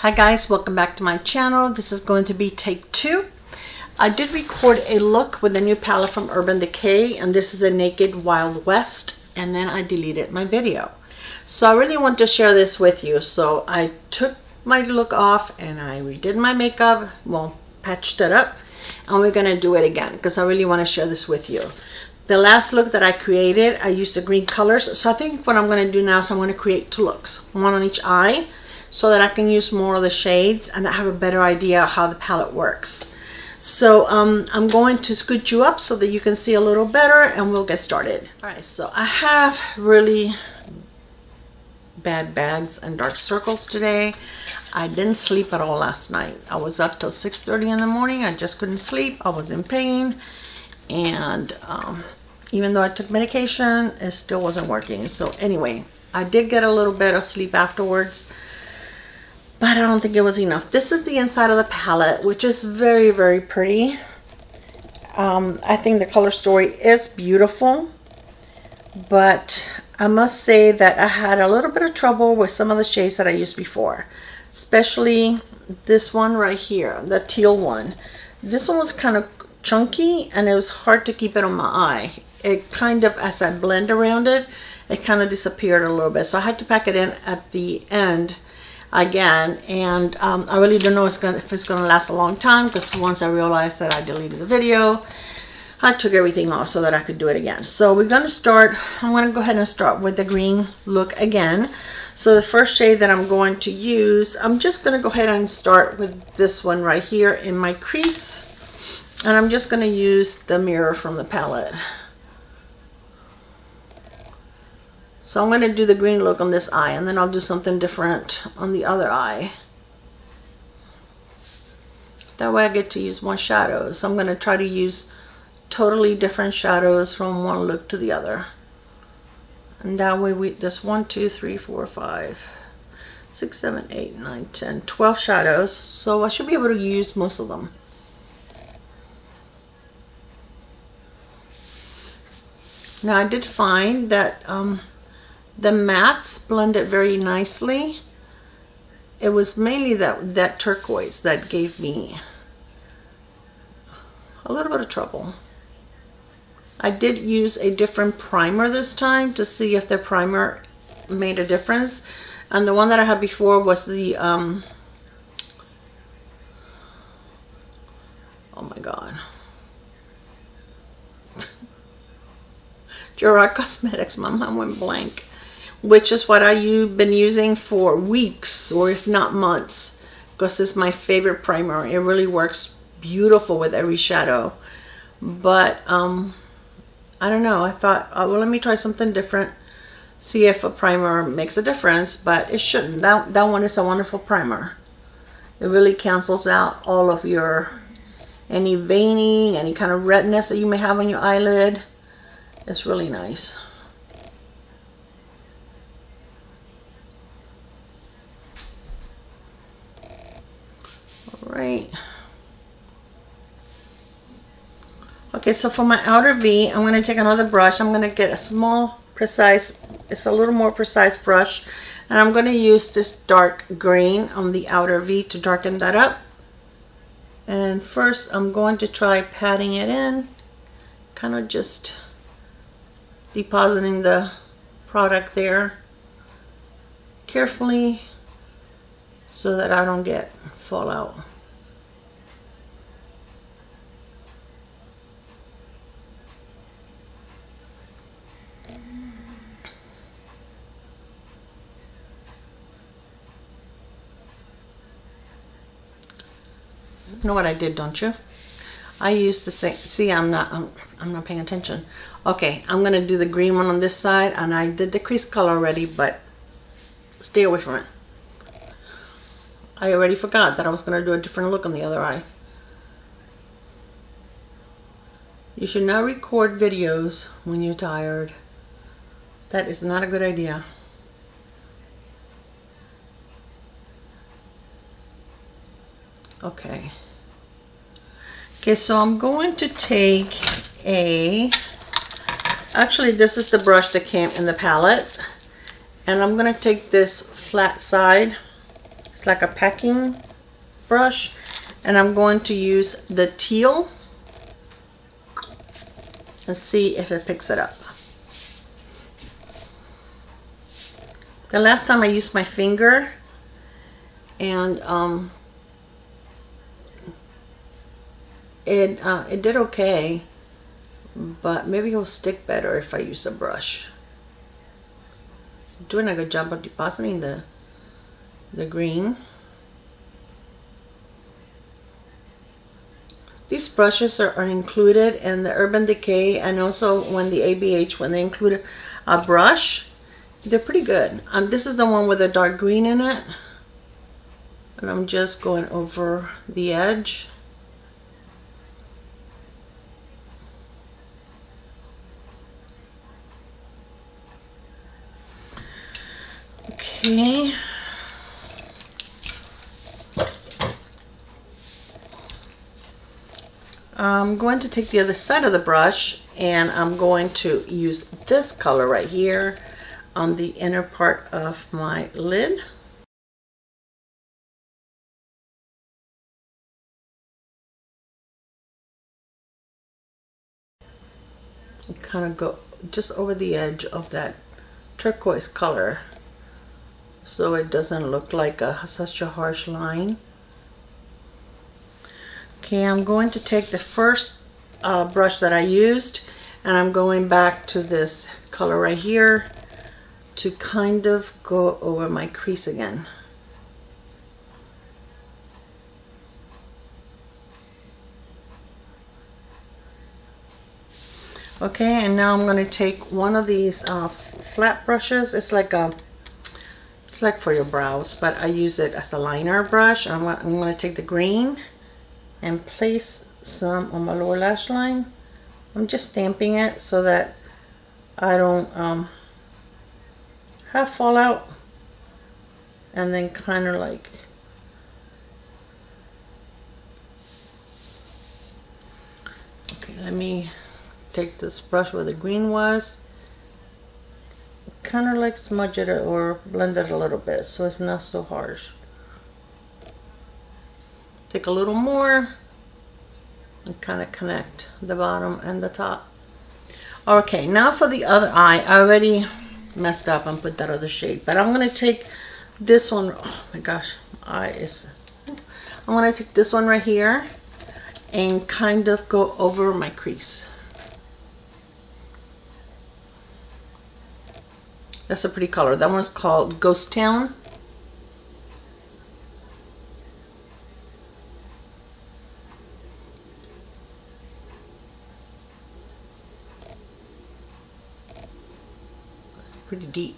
Hi guys, welcome back to my channel. This is going to be take 2. I did record a look with a new palette from Urban Decay, and this is a Naked Wild West, and then I deleted my video. So I really want to share this with you. So I took my look off and I redid my makeup, well, patched it up, and we're gonna do it again because I really want to share this with you. The last look that I created, I used the green colors. So I think what I'm going to do now is I'm going to create 2 looks, one on each eye, so that I can use more of the shades and I have a better idea how the palette works. So I'm going to scoot you up so that you can see a little better, and we'll get started. All right, so I have really bad bags and dark circles today. I didn't sleep at all last night. I was up till 6:30 in the morning. I just couldn't sleep. I was in pain, and even though I took medication, it still wasn't working. So anyway, I did get a little bit of sleep afterwards, but I don't think it was enough. This is the inside of the palette, which is very, very pretty. I think the color story is beautiful, but I must say that I had a little bit of trouble with some of the shades that I used before, especially this one right here, the teal one. This one was kind of chunky and it was hard to keep it on my eye. It kind of, as I blend around it, it kind of disappeared a little bit. So I had to pack it in at the end again, and I really don't know if it's gonna last a long time, because once I realized that I deleted the video, I took everything off so that I could do it again. So we're gonna start, I'm gonna go ahead and start with the green look again. So the first shade that I'm going to use, I'm just gonna go ahead and start with this one right here in my crease, and I'm just gonna use the mirror from the palette. So I'm going to do the green look on this eye, and then I'll do something different on the other eye. That way I get to use more shadows. So I'm going to try to use totally different shadows from one look to the other. And that way this 1, 2, 3, 4, 5, 6, 7, 8, 9, 10, 12 shadows. So I should be able to use most of them. Now I did find that the mattes blended very nicely. It was mainly that turquoise that gave me a little bit of trouble. I did use a different primer this time to see if the primer made a difference. And the one that I had before was the, oh my God. Gerard Cosmetics, my mind went blank. Which is what I've been using for weeks, or if not months, because it's my favorite primer. It really works beautiful with every shadow. But I don't know, I thought, well, let me try something different, see if a primer makes a difference, but it shouldn't. That one is a wonderful primer. It really cancels out all of any veining, any kind of redness that you may have on your eyelid. It's really nice. Right. Okay, so for my outer V, I'm going to take another brush. I'm going to get a small, precise, it's a little more precise brush, and I'm going to use this dark green on the outer V to darken that up. And first I'm going to try patting it in, kind of just depositing the product there carefully so that I don't get fallout. You know what I did, don't you? I used the same. See, I'm not paying attention. Okay, I'm gonna do the green one on this side, and I did the crease color already, but stay away from it. I already forgot that I was gonna do a different look on the other eye. You should not record videos when you're tired. That is not a good idea. Okay. Okay, so I'm going to take actually this is the brush that came in the palette, and I'm going to take this flat side It's like a packing brush, and I'm going to use the teal and see if it picks it up. The last time I used my finger, and it did okay, but maybe it'll stick better if I use a brush. It's doing a good job of depositing the green. These brushes are included in the Urban Decay, and also when the ABH, when they include a brush, they're pretty good. This is the one with a dark green in it, and I'm just going over the edge. Okay. I'm going to take the other side of the brush, and I'm going to use this color right here on the inner part of my lid. And kind of go just over the edge of that turquoise color, so it doesn't look like such a harsh line. Okay, I'm going to take the first brush that I used, and I'm going back to this color right here to kind of go over my crease again. Okay, and now I'm going to take one of these flat brushes. It's like for your brows, but I use it as a liner brush. I'm going to take the green and place some on my lower lash line. I'm just stamping it so that I don't have fallout, and then kind of like okay, let me take this brush where the green was, kind of like smudge it or blend it a little bit so it's not so harsh. Take a little more and kind of connect the bottom and the top. Okay, now for the other eye. I already messed up and put that other shade, but I'm going to take this one. Oh my gosh, I'm going to take this one right here and kind of go over my crease. That's a pretty color. That one's called Ghost Town. Pretty deep.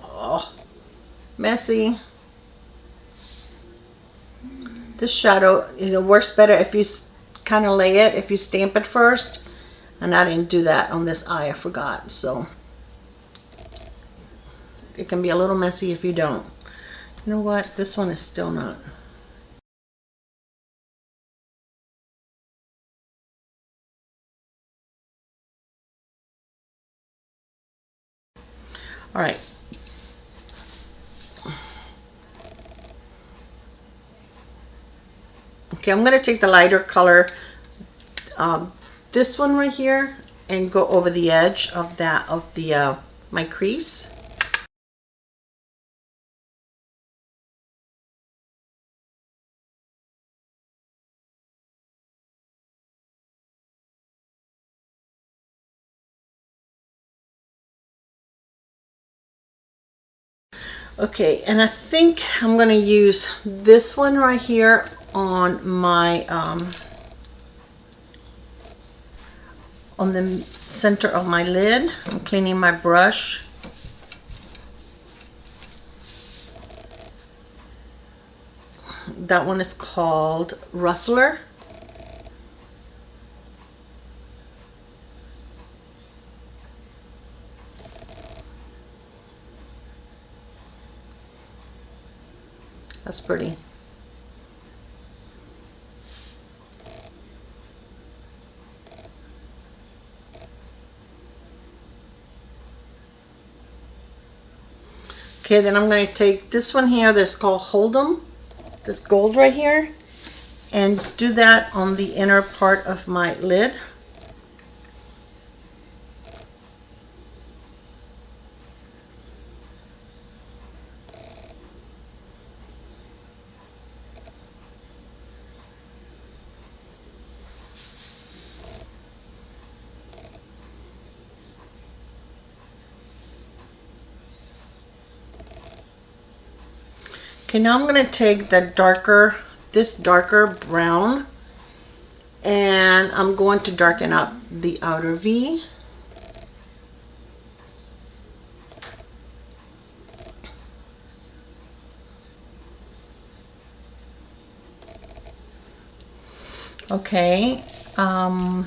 Oh, messy. This shadow, works better if you kind of lay it, if you stamp it first. And I didn't do that on this eye, I forgot. So it can be a little messy if you don't. You know what? This one is still not. All right. Okay, I'm going to take the lighter color, this one right here, and go over the edge of my crease. Okay, and I think I'm going to use this one right here on my on the center of my lid. I'm cleaning my brush. That one is called Rustler. That's pretty. Okay, then I'm going to take this one here that's called Hold'em, this gold right here, and do that on the inner part of my lid. Okay, now I'm going to take the darker, this darker brown, and I'm going to darken up the outer V. Okay, I'm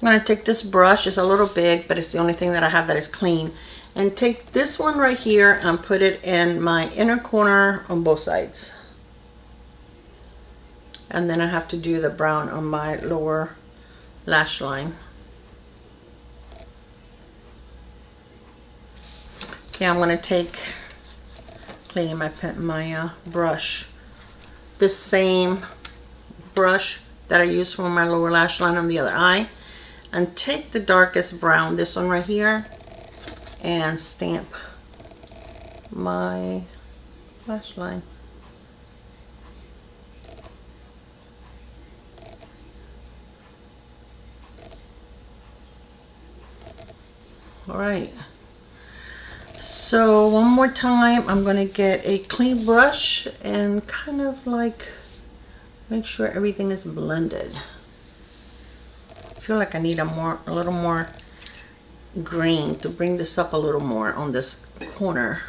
going to take this brush. It's a little big, but it's the only thing that I have that is clean. And take this one right here and put it in my inner corner on both sides. And then I have to do the brown on my lower lash line. Okay, I'm going to take, cleaning my brush, this same brush that I used for my lower lash line on the other eye, and take the darkest brown, this one right here, and stamp my lash line. All right, so one more time I'm going to get a clean brush and kind of like make sure everything is blended. I feel like I need a little more green to bring this up a little more on this corner.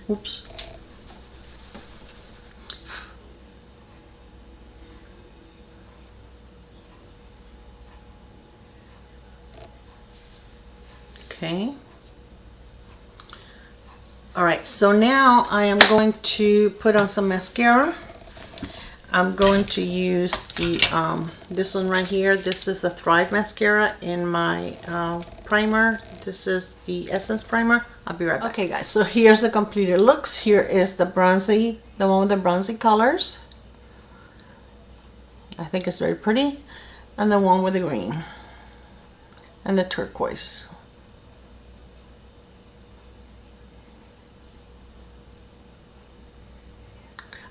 Oops. Okay. All right, so now I am going to put on some mascara. I'm going to use the this one right here. This is a Thrive mascara in my primer. This is the Essence primer. I'll be right back. Okay guys, so here's the completed looks. Here is the bronzy, the one with the bronzy colors. I think it's very pretty. And the one with the green and the turquoise.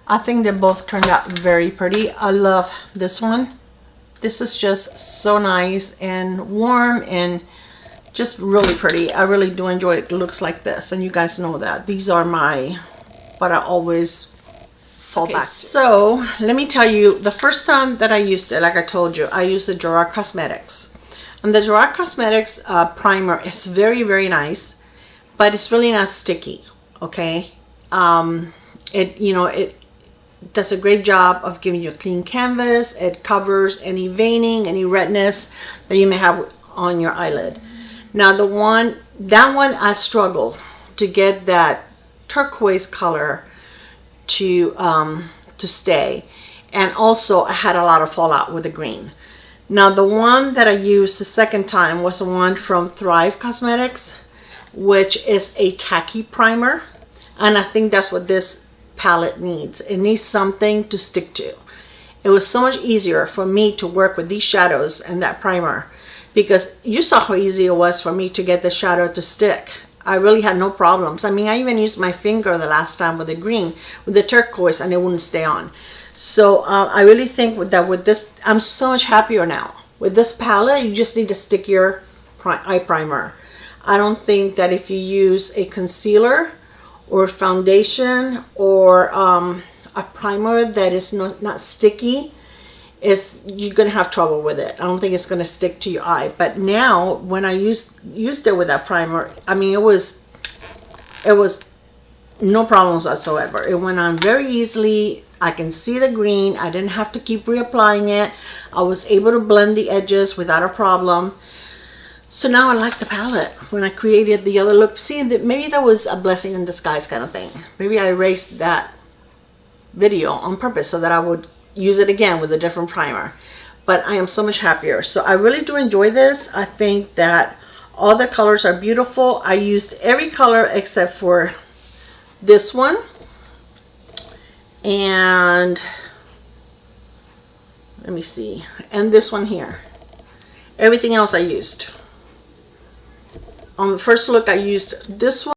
I think they both turned out very pretty. I love this one. This is just so nice and warm and just really pretty. I really do enjoy it. It looks like this, and you guys know that. These are what I always fall back to. So let me tell you, the first time that I used it, like I told you, I used the Gerard Cosmetics. And the Gerard Cosmetics primer is very, very nice, but it's really not sticky, okay? It does a great job of giving you a clean canvas. It covers any veining, any redness that you may have on your eyelid. Now that one I struggled to get that turquoise color to stay, and also I had a lot of fallout with the green. Now the one that I used the second time was the one from Thrive Cosmetics, which is a tacky primer, and I think that's what this palette needs. It needs something to stick to. It was so much easier for me to work with these shadows and that primer, because you saw how easy it was for me to get the shadow to stick. I really had no problems. I mean, I even used my finger the last time with the green, with the turquoise, and it wouldn't stay on. So I really think that with this, I'm so much happier now. With this palette, you just need to stick your eye primer. I don't think that if you use a concealer or foundation or a primer that is not sticky, you're gonna have trouble with it. I don't think it's gonna stick to your eye. But now when I used it with that primer, I mean, it was no problems whatsoever. It went on very easily. I can see the green. I didn't have to keep reapplying it. I was able to blend the edges without a problem. So now I like the palette. When I created the other look, see, maybe that was a blessing in disguise kind of thing. Maybe I erased that video on purpose so that I would use it again with a different primer. But I am so much happier. So I really do enjoy this. I think that all the colors are beautiful. I used every color except for this one and let me see, and this one here. Everything else I used. On the first look I used this one.